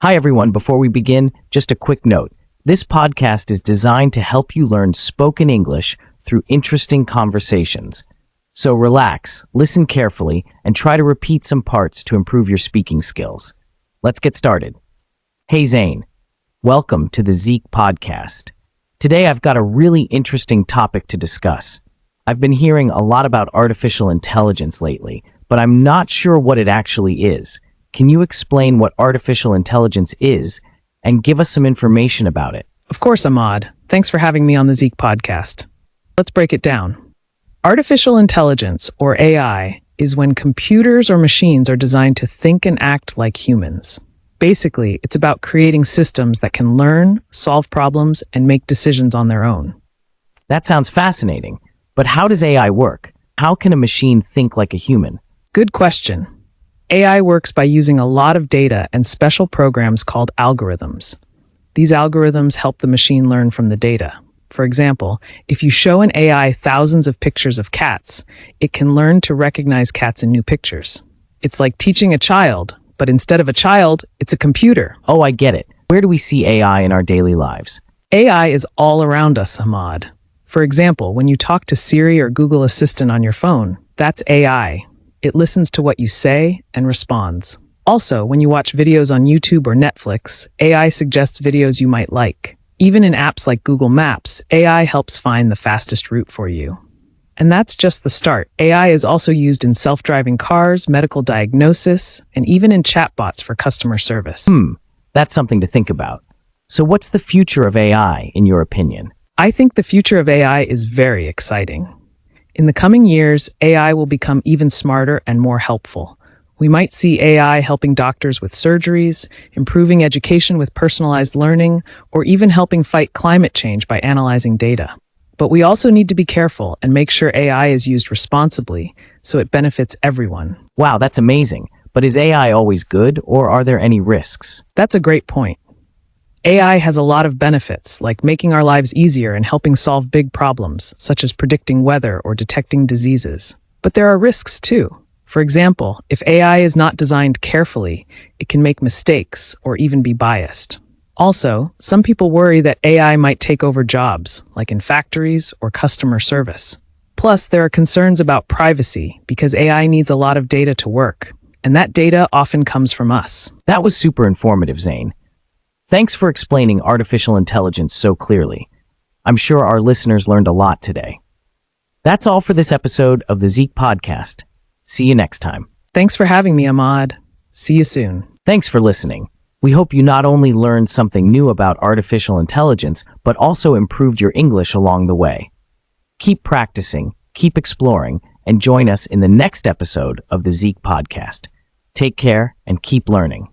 Hi everyone, before we begin, just a quick note. This podcast is designed to help you learn spoken English through interesting conversations. So relax, listen carefully, and try to repeat some parts to improve your speaking skills. Let's get started. Hey Zane, welcome to the Zeke podcast. Today I've got a really interesting topic to discuss. I've been hearing a lot about artificial intelligence lately, but I'm not sure what it actually is. Can you explain what artificial intelligence is and give us some information about it? Of course, Ahmad. Thanks for having me on the Zeke podcast. Let's break it down. Artificial intelligence, or AI, is when computers or machines are designed to think and act like humans. Basically, it's about creating systems that can learn, solve problems, and make decisions on their own. That sounds fascinating, but how does AI work? How can a machine think like a human? Good question. AI works by using a lot of data and special programs called algorithms. These algorithms help the machine learn from the data. For example, if you show an AI thousands of pictures of cats, it can learn to recognize cats in new pictures. It's like teaching a child, but instead of a child, it's a computer. Oh, I get it. Where do we see AI in our daily lives? AI is all around us, Ahmad. For example, when you talk to Siri or Google Assistant on your phone, that's AI. It listens to what you say and responds. Also, when you watch videos on YouTube or Netflix, AI suggests videos you might like. Even in apps like Google Maps, AI helps find the fastest route for you. And that's just the start. AI is also used in self-driving cars, medical diagnosis, and even in chatbots for customer service. That's something to think about. So what's the future of AI, in your opinion? I think the future of AI is very exciting. In the coming years, AI will become even smarter and more helpful. We might see AI helping doctors with surgeries, improving education with personalized learning, or even helping fight climate change by analyzing data. But we also need to be careful and make sure AI is used responsibly so it benefits everyone. Wow, that's amazing. But is AI always good, or are there any risks? That's a great point. AI has a lot of benefits, like making our lives easier and helping solve big problems, such as predicting weather or detecting diseases. But there are risks too. For example, if AI is not designed carefully, it can make mistakes or even be biased. Also, some people worry that AI might take over jobs, like in factories or customer service. Plus, there are concerns about privacy because AI needs a lot of data to work, and that data often comes from us. That was super informative, Zane. Thanks for explaining artificial intelligence so clearly. I'm sure our listeners learned a lot today. That's all for this episode of the Zeke podcast. See you next time. Thanks for having me, Ahmad. See you soon. Thanks for listening. We hope you not only learned something new about artificial intelligence, but also improved your English along the way. Keep practicing, keep exploring, and join us in the next episode of the Zeke podcast. Take care and keep learning.